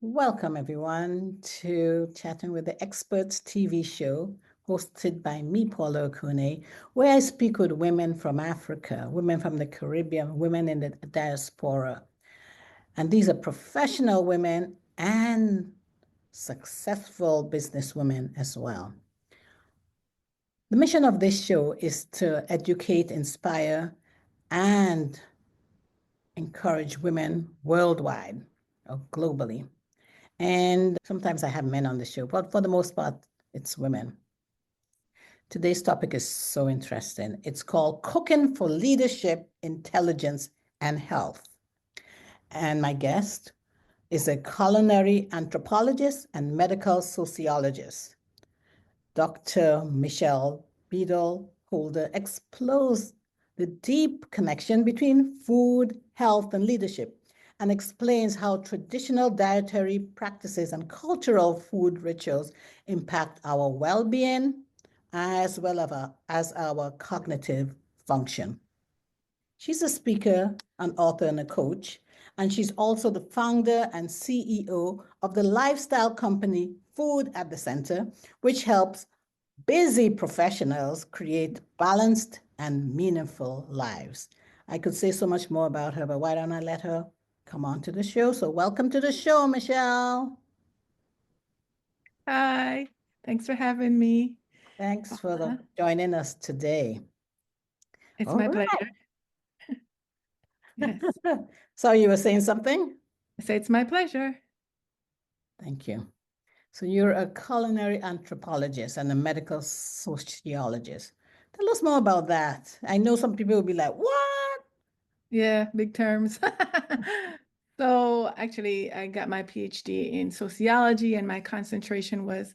Welcome, everyone, to Chatting with the Experts TV show hosted by me, Paula Okune, where I speak with women from Africa, women from the Caribbean, women in the diaspora. And these are professional women and successful businesswomen as well. The mission of this show is to educate, inspire, and encourage women worldwide or globally. And sometimes I have men on the show, but for the most part, it's women. Today's topic is so interesting. It's called Cooking for Leadership, Intelligence, and Health. And my guest is a culinary anthropologist and medical sociologist. Dr. Michelle Beadle Holder explores the deep connection between food, health, and leadership, and explains how traditional dietary practices and cultural food rituals impact our well-being as well as our cognitive function. She's a speaker, an author, and a coach, and she's also the founder and CEO of the lifestyle company Food at the Center, which helps busy professionals create balanced and meaningful lives. I could say so much more about her, but why don't I let her come on to the show? So welcome to the show, Michelle. Hi, thanks for having me. Thanks for joining us today. It's All my right. pleasure. Yes, So you were saying something? I say it's my pleasure. Thank you. So you're a culinary anthropologist and a medical sociologist. Tell us more about that. I know some people will be like, what? Yeah, big terms. So actually, I got my PhD in sociology, and my concentration was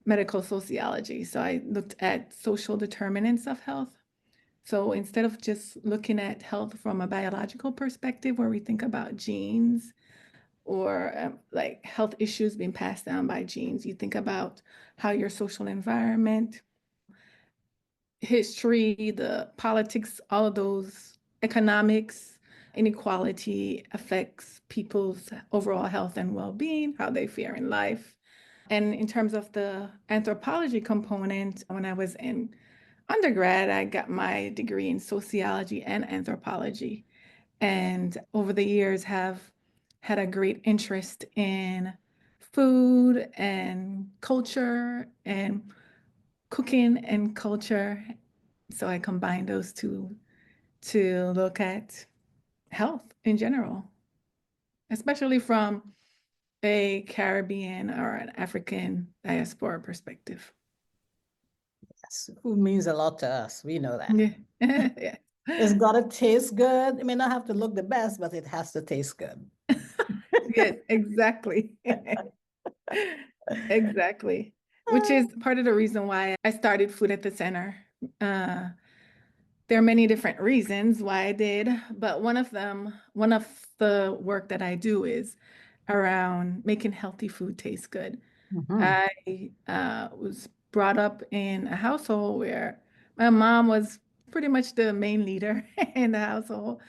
medical sociology. So I looked at social determinants of health. So instead of just looking at health from a biological perspective, where we think about genes or like health issues being passed down by genes, you think about how your social environment, history, the politics, all of those, economics, inequality affects people's overall health and well-being, how they fare in life. And in terms of the anthropology component, when I was in undergrad, I got my degree in sociology and anthropology. And over the years have had a great interest in food and culture and cooking and culture. So I combine those two to look at health in general, especially from a Caribbean or an African diaspora perspective. Yes, food means a lot to us. We know that. Yeah. Yeah. It's got to taste good. It may not have to look the best, but it has to taste good. Yes, exactly. Exactly. Which is part of the reason why I started Food at the Center. Uh, there are many different reasons why I did, but one of the work that I do is around making healthy food taste good. Mhm. I was brought up in a household where my mom was pretty much the main leader in the household,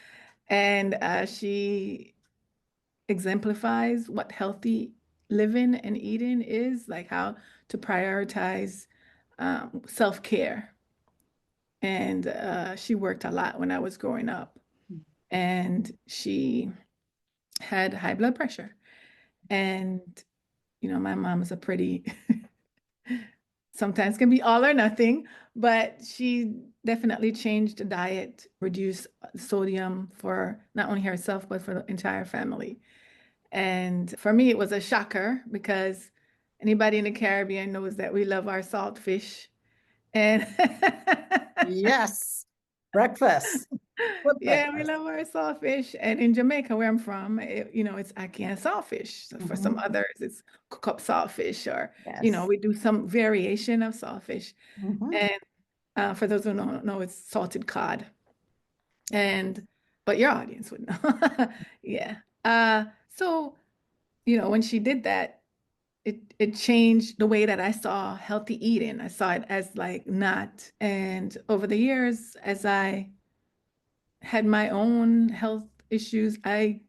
and she exemplifies what healthy living and eating is, like how to prioritize self-care. And she worked a lot when I was growing up, and she had high blood pressure. And, my mom is a pretty, sometimes can be all or nothing, but she definitely changed the diet, reduced sodium for not only herself, but for the entire family. And for me, it was a shocker because anybody in the Caribbean knows that we love our salt fish. And Yes, breakfast. Good yeah, we breakfast. love our saltfish. And in Jamaica, where I'm from, it's ackee and saltfish. So for some Mhm. others, it's cook up saltfish, or, Yes. we do some variation of saltfish. Mhm. And for those who don't know, it's salted cod. But your audience would know. Yeah. So, when she did that, it changed the way that I saw healthy eating. I saw it as like not. And over the years, as I had my own health issues, I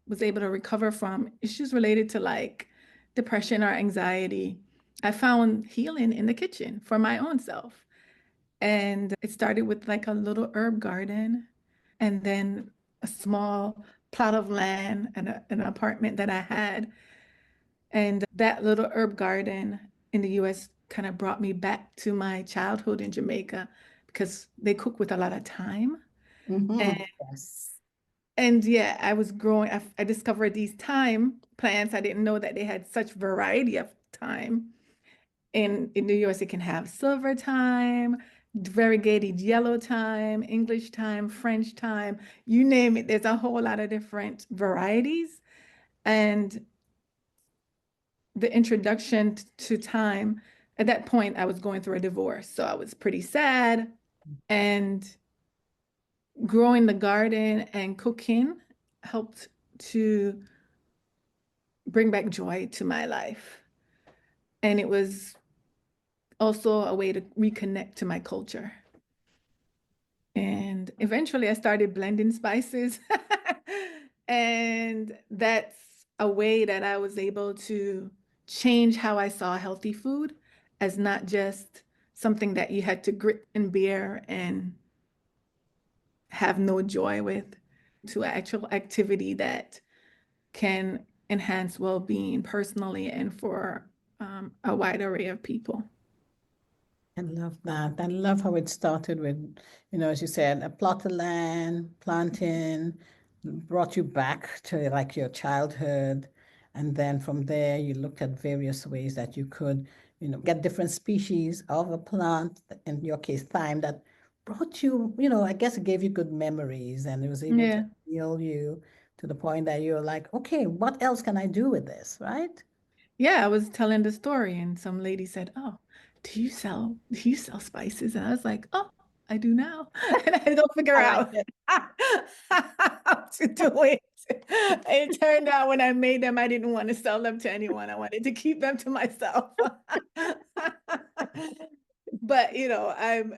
was able to recover from issues related to like depression or anxiety, I found healing in the kitchen for my own self. And it started with like a little herb garden and then a small plot of land and an apartment that I had. And that little herb garden in the US kind of brought me back to my childhood in Jamaica because they cook with a lot of thyme. And, Yes. and yeah, I was growing, I discovered these thyme plants. I didn't know that they had such variety of thyme. In the US, it can have silver thyme, variegated yellow thyme, English thyme, French thyme, you name it. There's a whole lot of different varieties. And the introduction to thyme, at that point, I was going through a divorce. So I was pretty sad. And growing the garden and cooking helped to bring back joy to my life. And it was also a way to reconnect to my culture. And eventually I started blending spices. And that's a way that I was able to change how I saw healthy food as not just something that you had to grit and bear and have no joy with, to an actual activity that can enhance well-being personally and for a wide array of people. I love that. I love how it started with, as you said, a plot of land, planting, brought you back to like your childhood. And then from there, you looked at various ways that you could, get different species of a plant, in your case, thyme, that brought you, I guess it gave you good memories and it was able to Yeah. heal you to the point that you're like, okay, what else can I do with this, right? Yeah, I was telling the story and some lady said, "Oh, do you sell spices?" And I was like, "Oh, I do now." And I had to go figure I like out it. how to do it. It turned out when I made them, I didn't want to sell them to anyone. I wanted to keep them to myself. But I'm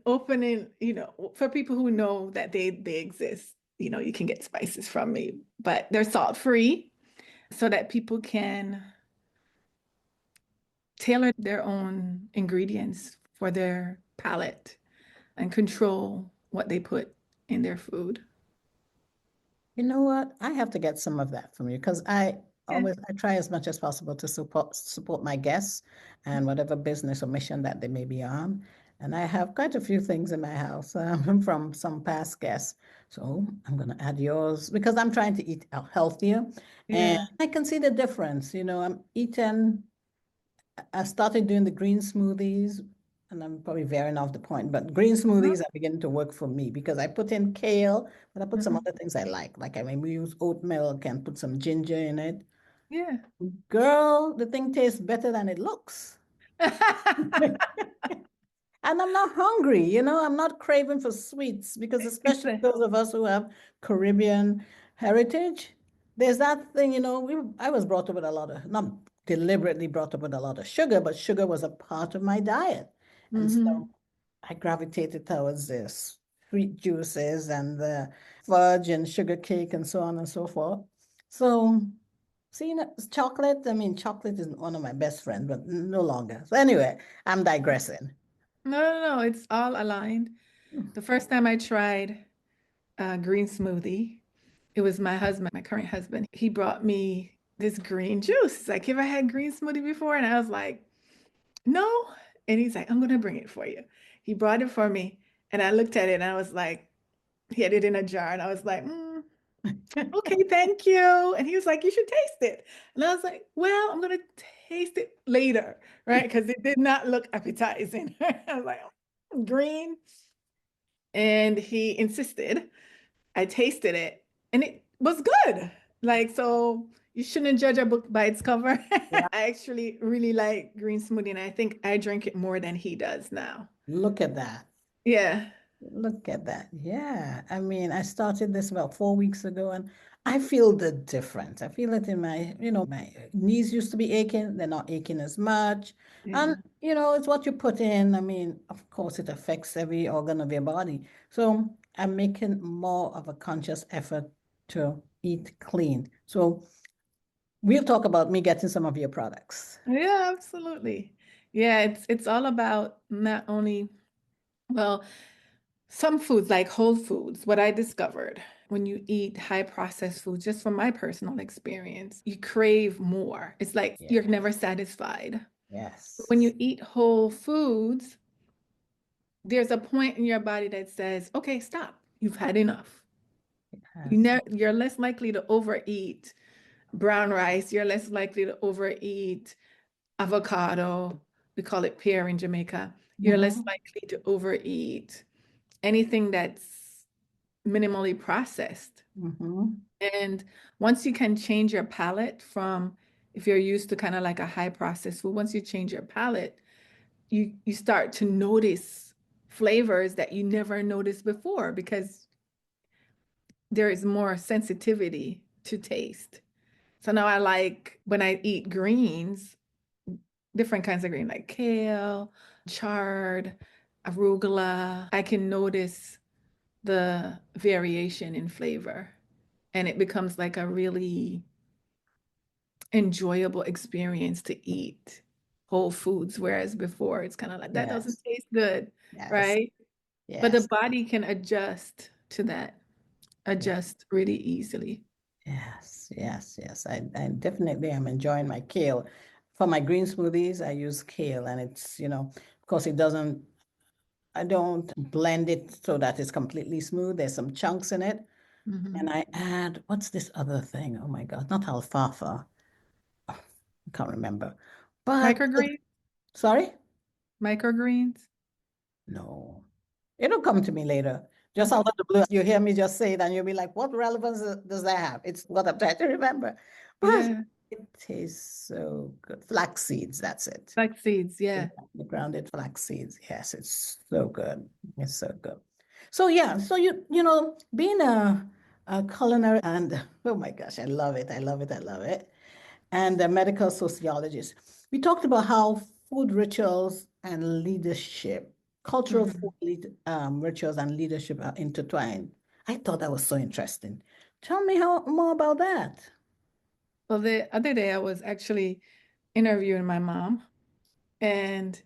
opening, for people who know that they exist, you can get spices from me, but they're salt free so that people can tailor their own ingredients for their palate and control what they put in their food. You know what? I have to get some of that from you because I Yeah. always I try as much as possible to support my guests and whatever business or mission that they may be on. And I have quite a few things in my house from some past guests. So I'm going to add yours because I'm trying to eat healthier and Yeah. I can see the difference. I'm eating I started doing the green smoothies, and I'm probably veering off the point, but green Uh-huh. smoothies are beginning to work for me because I put in kale, but I put some Uh-huh. other things I like. Like I maybe use oat milk and put some ginger in it. Yeah. Girl, the thing tastes better than it looks. And I'm not hungry, I'm not craving for sweets because It's especially a, those of us who have Caribbean heritage, there's that thing, I was brought up with a lot of, not deliberately brought up with a lot of sugar, but sugar was a part of my diet. And so hmm I gravitated towards this sweet juices and the fudge and sugar cake and so on and so forth. So, see, chocolate, I mean, chocolate is one of my best friends, but no longer. So anyway, I'm digressing. No, no, no, it's all aligned. The first time I tried a green smoothie, it was my husband, my current husband. He brought me this green juice. He's like, "Have I had green smoothie before?" And I was like, "No." And he's like, "I'm gonna bring it for you." He brought it for me, and I looked at it and I was like, he had it in a jar, and I was like, "Okay, thank you." And he was like, "You should taste it." And I was like, "Well, I'm gonna taste it later, right?" Because it did not look appetizing. I was like, green. And he insisted. I tasted it, and it was good. Like, so you shouldn't judge a book by its cover. Yeah. I actually really like green smoothie, and I think I drink it more than he does now. Look at that. Yeah. Look at that. Yeah. I mean, I started this about 4 weeks ago and I feel the difference. I feel it in my knees used to be aching. They're not aching as much. And, Yeah. it's what you put in. I mean, of course, it affects every organ of your body. So I'm making more of a conscious effort to eat clean. So we'll talk about me getting some of your products. Yeah, absolutely. Yeah, it's all about not only, well, some foods like whole foods, what I discovered when you eat high processed foods, just from my personal experience, you crave more. It's like Yeah. you're never satisfied. When Yes. you eat whole foods, there's a point in your body that says, okay, stop. You've had enough. Yes. You're less likely to overeat brown rice. You're less likely to overeat avocado. We call it pear in Jamaica. You're less Mhm. likely to overeat anything that's minimally processed. Mhm. And once you can change your palate from, if you're used to kind of like a high processed food, once you change your palate, you start to notice flavors that you never noticed before because there is more sensitivity to taste. So now I like when I eat greens, different kinds of green like kale, chard, arugula, I can notice the variation in flavor and it becomes like a really enjoyable experience to eat whole foods, whereas before it's kind of like that doesn't Yes. taste good, Yes. right? But the Yes. body can adjust to that, Yeah. adjust really easily. Yes. Yes. Yes. I definitely am enjoying my kale. For my green smoothies, I use kale and it's, of course it doesn't, I don't blend it so that it's completely smooth. There's some chunks in it. And Mhm. I add, what's this other thing? Oh my God, not alfalfa. I can't remember. But Microgreens, sorry? microgreens. No. It'll come to me later. Just Okay. out of the blue, you hear me just say it, and you'll be like, what relevance does that have? It's what I'm trying to remember. But Yeah, it tastes so good. Flax seeds, that's it. flax seeds. Yeah, Yeah. the grounded flax seeds. Yes, it's so good. It's so good. So yeah, so being a culinary and oh my gosh, I love it. I love it. I love it. And a medical sociologist. We talked about how food rituals and leadership, cultural food Mhm. rituals and leadership are intertwined. I thought that was so interesting. Tell me how more about that. Well, the other day I was actually interviewing my mom, and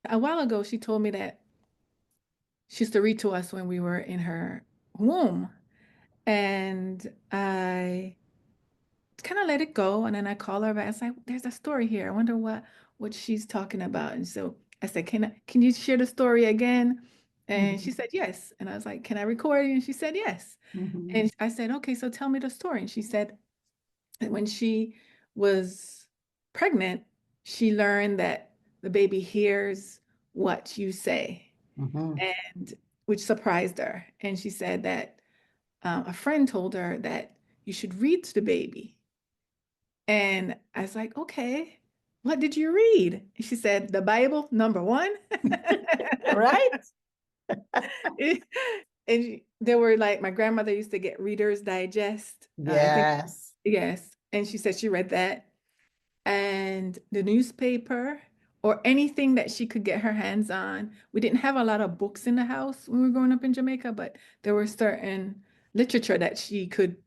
a while ago she told me that she used to read to us when we were in her womb. And I kind of let it go. And then I call her back. I was like, there's a story here. I wonder what she's talking about. And so I said, can you share the story again? And she Mhm, said, yes. And I was like, can I record it? And she said, yes. mhm, And I said, okay, so tell me the story. And she said that when she was pregnant, she learned that the baby hears what you say, mhm. and which surprised her. And she said that a friend told her that you should read to the baby. And I was like, okay, what did you read? And she said, the Bible, number one. Right? And there were like, my grandmother used to get Reader's Digest. I think, Yes. yes. And she said she read that. And the newspaper or anything that she could get her hands on. We didn't have a lot of books in the house when we were growing up in Jamaica, but there were certain literature that she could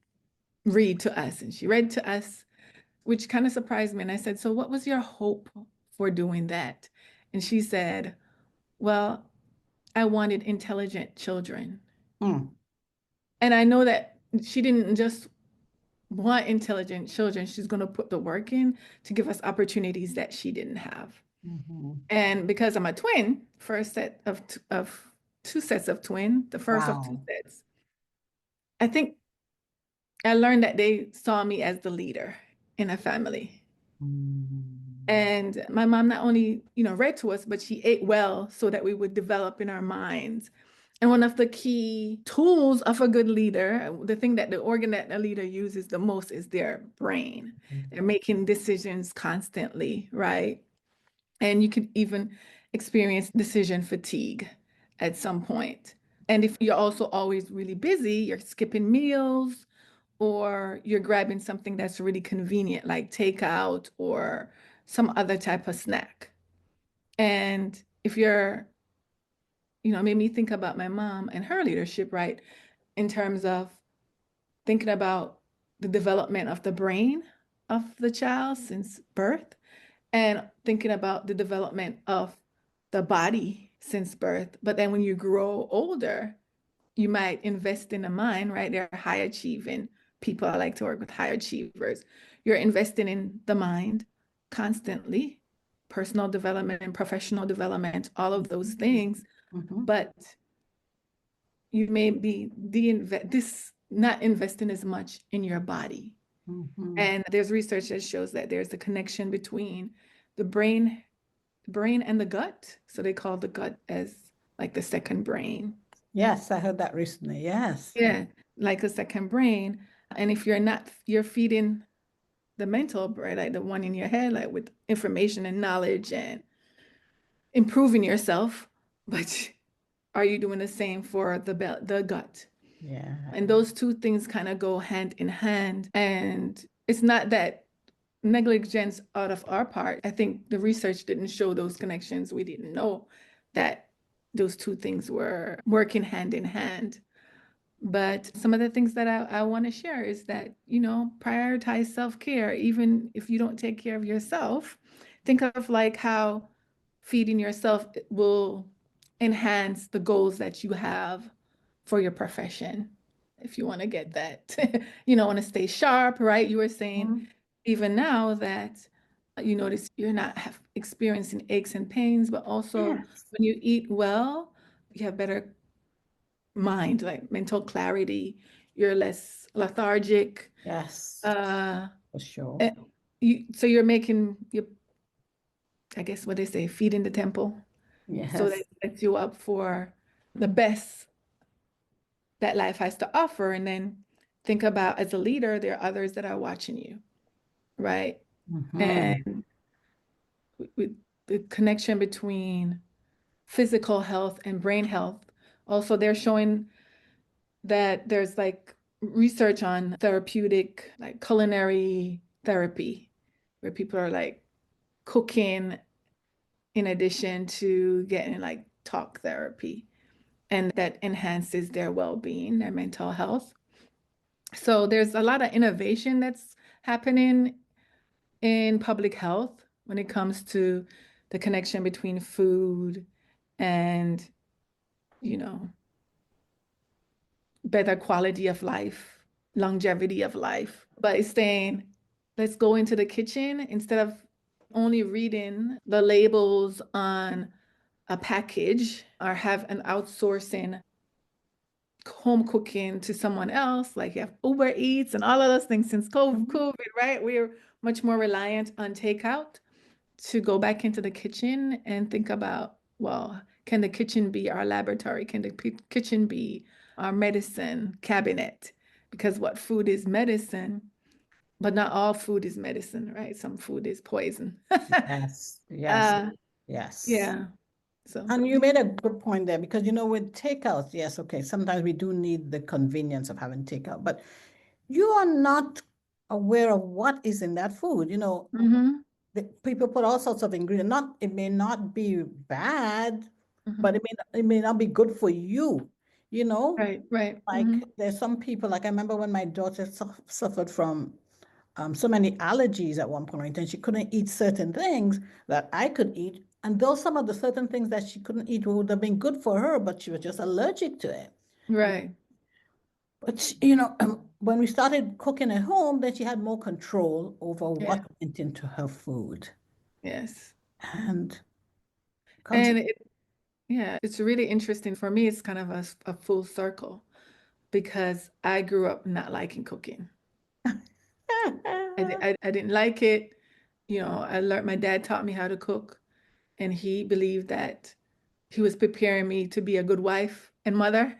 read to us. And she read to us, which kind of surprised me. And I said, so what was your hope for doing that? And she said, well, I wanted intelligent children. Mm, And I know that she didn't just want intelligent children. She's going to put the work in to give us opportunities that she didn't have. mhm. And because I'm a twin, first set of two sets of twin, the first of two Wow. sets, I think I learned that they saw me as the leader in a family. Mm, And my mom not only, read to us, but she ate well so that we would develop in our minds. And one of the key tools of a good leader, the thing that the organ that a leader uses the most is their brain. They're making decisions constantly, right? And you could even experience decision fatigue at some point. And if you're also always really busy, you're skipping meals or you're grabbing something that's really convenient, like takeout or some other type of snack. And if you're, made me think about my mom and her leadership, right? In terms of thinking about the development of the brain of the child since birth and thinking about the development of the body since birth. But then when you grow older, you might invest in the mind, right? They're high achieving people. I like to work with high achievers. You're investing in the mind constantly, personal development and professional development, all of those things. Mm-hmm. But you may be not investing as much in your body. Mm-hmm. And there's research that shows that there's a connection between the brain and the gut. So they call the gut as like the second brain. Yes, I heard that recently. Yes. Yeah, like a second brain. And if you're feeding the mental brain, like the one in your head, like with information and knowledge and improving yourself, but are you doing the same for the gut? Yeah. And those two things kind of go hand in hand. And it's not that negligence out of our part. I think the research didn't show those connections. We didn't know that those two things were working hand in hand. But some of the things that I want to share is that, prioritize self-care, even if you don't take care of yourself. Think of like how feeding yourself will enhance the goals that you have for your profession. If you want to get that, want to stay sharp, right? You were saying Mhm. even now that you notice you're not experiencing aches and pains, but also Yes. when you eat well, you have better mind, like mental clarity. You're less lethargic. Yes, Uh, for sure. eh, so you're making I guess what they say, feeding the temple. So that Yes. sets you up for the best that life has to offer. And then think about as a leader, there are others that are watching you, right? Mm-hmm. And with the connection between physical health and brain health. Also, they're showing that there's like research on therapeutic, like culinary therapy, where people are like cooking in addition to getting like talk therapy, and that enhances their well-being, their mental health. So there's a lot of innovation that's happening in public health when it comes to the connection between food and, you know, better quality of life, longevity of life. But it's saying, let's go into the kitchen instead of only reading the labels on a package or have an outsourcing home cooking to someone else, like you have Uber Eats and all of those things since Mhm. COVID, right? We're much more reliant on takeout. To go back into the kitchen and think about, well, can the kitchen be our laboratory? Can the kitchen be our medicine cabinet? Because what food is medicine, but not all food is medicine, right? Some food is poison. Yes, yes, Uh, yes. yeah. So, And you made a good point there because, with takeouts, yes, okay, sometimes we do need the convenience of having takeout, but you are not aware of what is in that food. hmm People put all sorts of ingredients. It may not be bad, but hmm it may not be good for you. You know, right, right. like there's some people, like I remember when my daughter suffered from so many allergies at one point, and she couldn't eat certain things that I could eat. And those some of the certain things that she couldn't eat would have been good for her, but she was just allergic to it. Right. But when we started cooking at home, then she had more control over Yeah. what went into her food. Yes. And comes And yeah, it's really interesting for me. It's kind of a full circle because I grew up not liking cooking. I didn't like it. I learned my dad taught me how to cook, and he believed that he was preparing me to be a good wife and mother.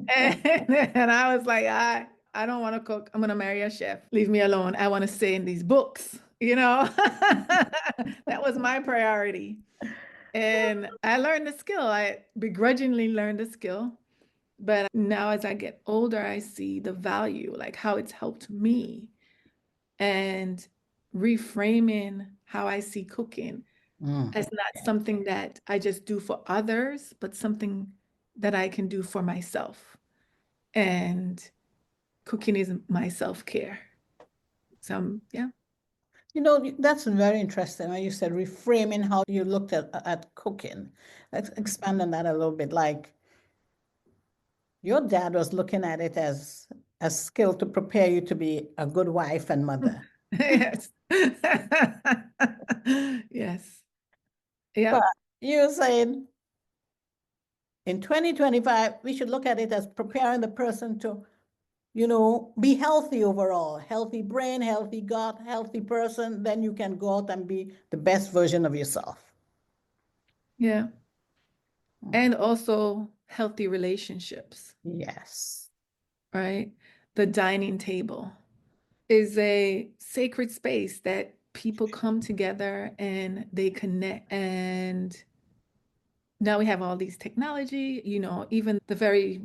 And I was like, I don't want to cook. I'm gonna marry a chef. Leave me alone. I want to stay in these books, you know? That was my priority. And I learned the skill. I begrudgingly learned the skill. But now as I get older, I see the value, like how it's helped me and reframing how I see cooking Mm, as not yeah. something that I just do for others, but something that I can do for myself. And cooking is my self-care. So, yeah. You know, that's very interesting when you said reframing how you looked at cooking. Let's expand on that a little bit. Like your dad was looking at it as a skill to prepare you to be a good wife and mother. Yes. Yes. But Yep. you're saying in 2025, we should look at it as preparing the person to, be healthy overall, healthy brain, healthy gut, healthy person. Then you can go out and be the best version of yourself. Yeah. And also healthy relationships, Yes. right? The dining table is a sacred space that people come together and they connect. And now we have all these technology, even the very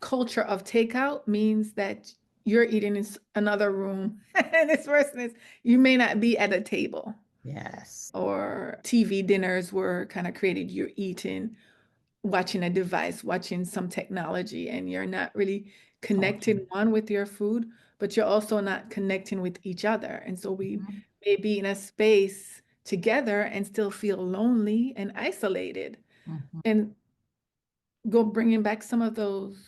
culture of takeout means that you're eating in another room and this person is, you may not be at a table. Yes. Or TV dinners were kind of created, you're eating, watching a device, watching some technology, and you're not really connected Talking. one with your food, but you're also not connecting with each other. And so we Mhm. may be in a space together and still feel lonely and isolated. Mhm. And go bringing back some of those,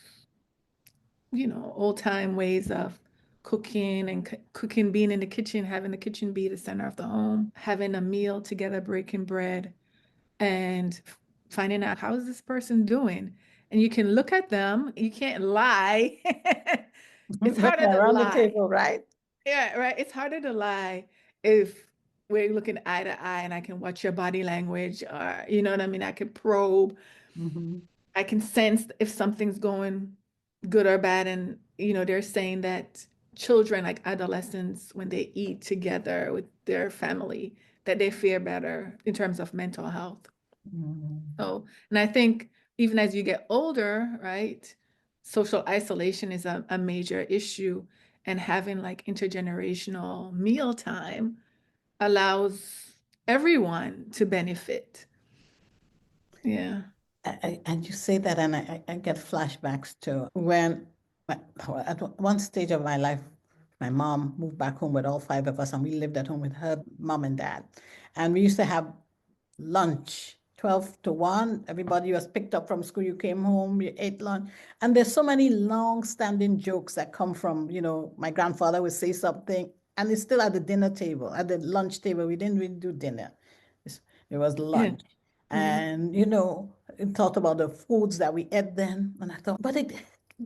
old time ways of cooking and cooking, being in the kitchen, having the kitchen be the center of the home, having a meal together, breaking bread, and finding out how is this person doing. And you can look at them, you can't lie. It's When harder they're to around the lie. table, right? Yeah, right. It's harder to lie if we're looking eye to eye and I can watch your body language, or you know what I mean? I can probe, Mhm. I can sense if something's going good or bad. And, they're saying that children, like adolescents, when they eat together with their family, that they fare better in terms of mental health. Mhm. So, and I think even as you get older, right, social isolation is a major issue. And having like intergenerational mealtime allows everyone to benefit. Yeah. And you say that, and I get flashbacks to when, at one stage of my life, my mom moved back home with all five of us, and we lived at home with her mom and dad. And we used to have lunch, 12 to 1. Everybody was picked up from school. You came home, you ate lunch. And there's so many long-standing jokes that come from, my grandfather would say something, and it's still at the dinner table, at the lunch table. We didn't really do dinner. It was Yeah. lunch. Mhm. And, it talked about the foods that we ate then. And I thought, but it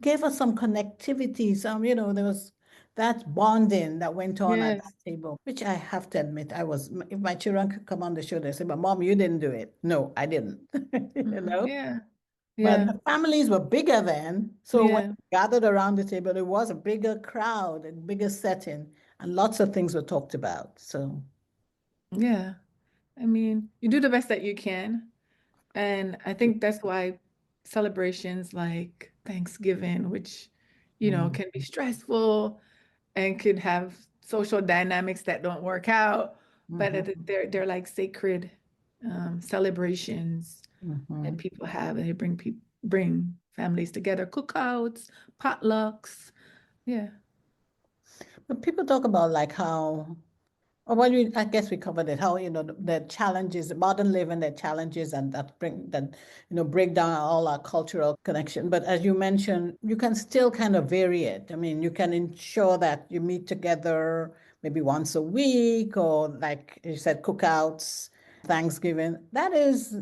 gave us some connectivity. There was that bonding that went on at that Yes. table, which I have to admit, if my children could come on the show, they say, but mom, you didn't do it. No, I didn't, you Mhm. know? Yeah. But Yeah. the families were bigger then. So when Yeah. we gathered around the table, it was a bigger crowd and bigger setting, and lots of things were talked about. So, Yeah. I mean, you do the best that you can. And I think that's why celebrations like Thanksgiving, which, mm, can be stressful and could have social dynamics that don't work out, but mhm, they're like sacred celebrations that mhm. people have, and they bring families together, cookouts, potlucks. Yeah. But people talk about like how, or well, I guess we covered it, how, the challenges, modern living, the challenges, and break down all our cultural connection. But as you mentioned, you can still kind of vary it. I mean, you can ensure that you meet together maybe once a week, or like you said, cookouts, Thanksgiving. That is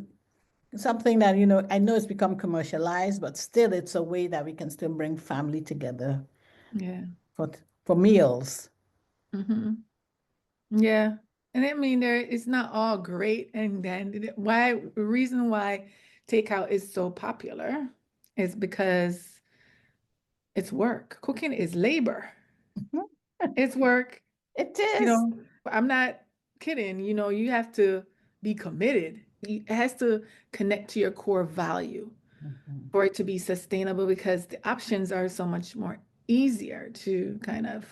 something that, I know it's become commercialized, but still it's a way that we can still bring family together Yeah. for, for meals. Hmm. Yeah. And I mean, it's not all great. And then the reason why takeout is so popular is because it's work. Cooking is labor. It's work. It You is. know, I'm not kidding. You have to be committed. It has to connect to your core value Mhm. for it to be sustainable, because the options are so much more easier to kind of,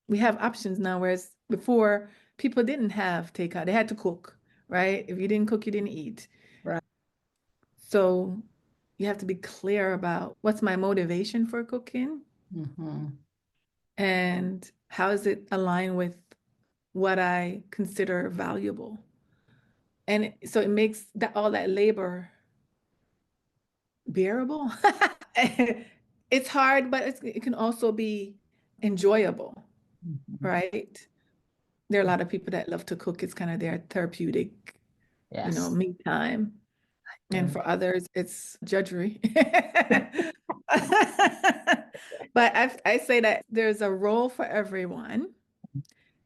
we have options now, whereas before people didn't have takeout. They had to cook, right? If you didn't cook, you didn't eat. Right. So, you have to be clear about what's my motivation for cooking Mm-hmm. and how is it aligned with what I consider valuable. And so it makes that all that labor bearable. It's hard, but it can also be enjoyable, Mm-hmm. right? There are a lot of people that love to cook. It's kind of their therapeutic, Yes. me time. And And for others, it's drudgery. But I say that there's a role for everyone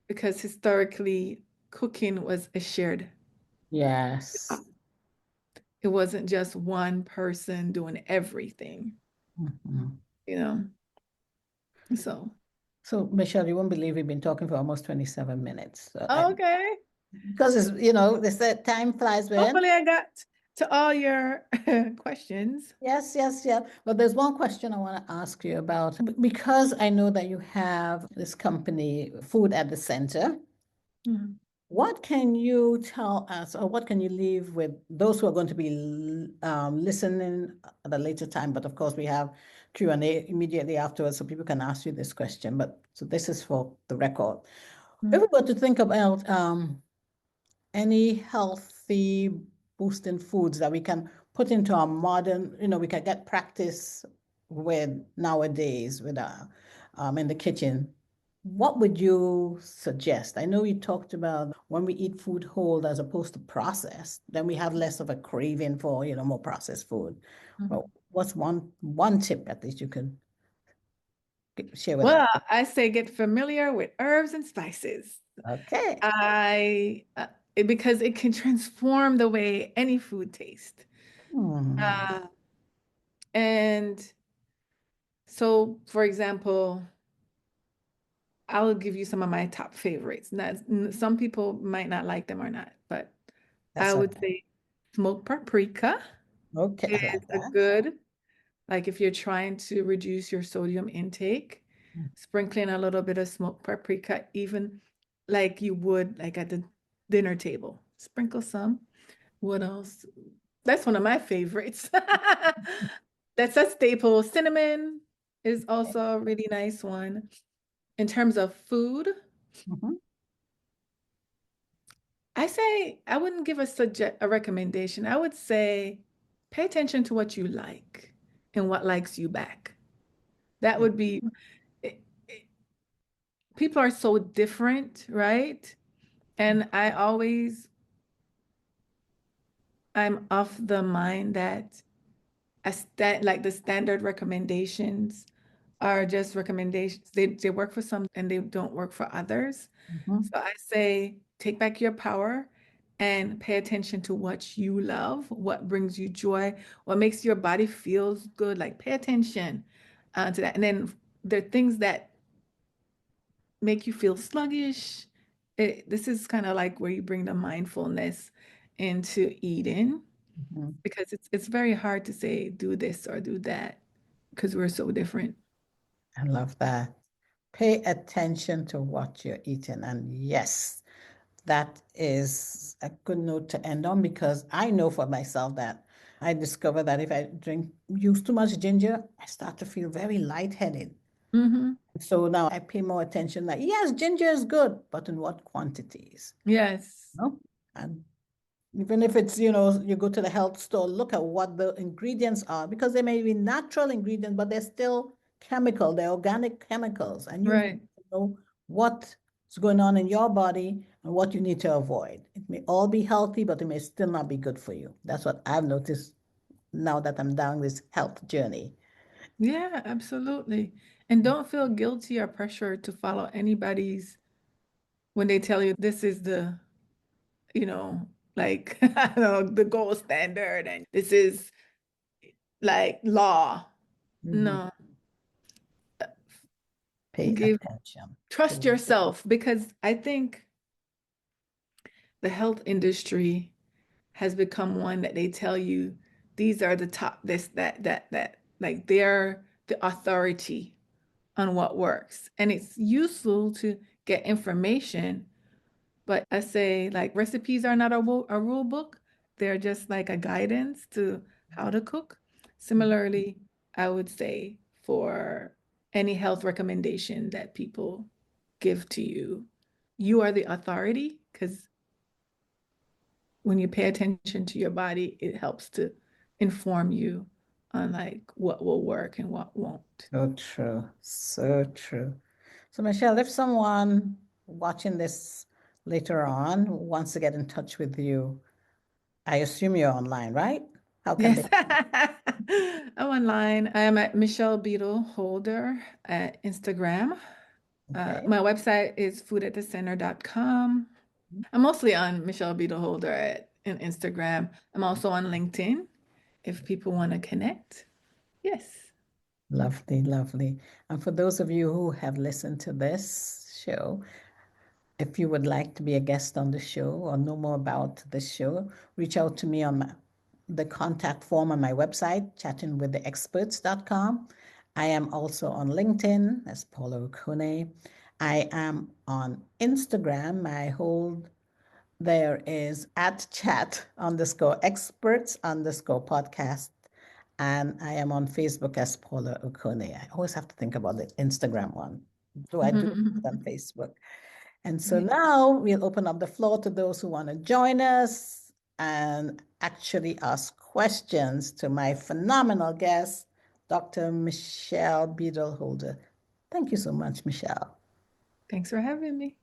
because historically, cooking was a shared. yes. It wasn't just one person doing everything, Mhm. you know? So, So, Michelle, you won't believe we've been talking for almost 27 minutes. So okay. because they said time flies when. Hopefully I got to all your questions. Yes, yes, yeah. But there's one question I want to ask you about because I know that you have this company, Food at the Center. Mhm. What can you tell us, or what can you leave with those who are going to be listening at a later time? But of course, we have Q&A immediately afterwards, so people can ask you this question. But so this is for the record. If we were to think about any healthy boosting foods that we can put into our modern, we can get practice with nowadays with in the kitchen. What would you suggest? I know you talked about when we eat food whole as opposed to processed, then we have less of a craving for, more processed food. Well, Mhm. what's one tip at least you can share with us? Well, I say get familiar with herbs and spices. Okay. I because it can transform the way any food tastes. Hmm. Uh, and so, for example, I'll give you some of my top favorites. Now, some people might not like them or not, but I That's would okay. say smoked paprika Okay, I is like a that. good, like if you're trying to reduce your sodium intake, sprinkling a little bit of smoked paprika, even like you would like at the dinner table. Sprinkle some. What else? That's one of my favorites. That's a staple. Cinnamon is also a really nice one. In terms of food, Mhm. I say I wouldn't give a recommendation. I would say pay attention to what you like and what likes you back. That Yeah. would be, it- it- people are so different, right? And I'm of the mind that like the standard recommendations are just recommendations. They work for some and they don't work for others. So Mhm. I say take back your power and pay attention to what you love, what brings you joy, what makes your body feels good. Like pay attention to that. And then there are things that make you feel sluggish. This is kind of like where you bring the mindfulness into eating Mhm. because it's very hard to say do this or do that because we're so different. I love that. Pay attention to what you're eating. And yes, that is a good note to end on because I know for myself that I discovered that if I use too much ginger, I start to feel very lightheaded. Hmm. So now I pay more attention that yes, ginger is good, but in what quantities? Yes, No? And even if it's, you go to the health store, look at what the ingredients are because they may be natural ingredients, but they're still chemical, they're organic chemicals. And you need right. to know what's going on in your body and what you need to avoid. It may all be healthy, but it may still not be good for you. That's what I've noticed now that I'm down this health journey. Yeah, absolutely. And don't feel guilty or pressure to follow anybody's when they tell you this is the, you know, like I don't know, the gold standard and this is like law. Mhm. No, Pay give attention trust to. yourself because I think the health industry has become one that they tell you these are the top this that like they're the authority on what works. And it's useful to get information, but I say like recipes are not a rule book. They're just like a guidance to how to cook. Similarly, I would say for any health recommendation that people give to you, you are the authority, because when you pay attention to your body, it helps to inform you on like what will work and what won't. So true. So true. So, Michelle, if someone watching this later on wants to get in touch with you, I assume you're online, right? How can Yes. they? I'm online. I am at Michelle Beadle Holder at Instagram. Okay. My website is foodatthecenter.com. I'm mostly on Michelle Beadle Holder in Instagram. I'm also on LinkedIn if people want to connect. Yes. Lovely, lovely. And for those of you who have listened to this show, if you would like to be a guest on the show or know more about the show, reach out to me on the contact form on my website, chattingwiththeexperts.com. I am also on LinkedIn as Paula Okune. I am on Instagram. My hold there is at chat underscore experts underscore podcast. And I am on Facebook as Paula Okune. I always have to think about the Instagram one. Do I do it on Facebook? And so Right. now we'll open up the floor to those who want to join us and actually ask questions to my phenomenal guest, Dr. Michelle Beadle Holder. Thank you so much, Michelle. Thanks for having me.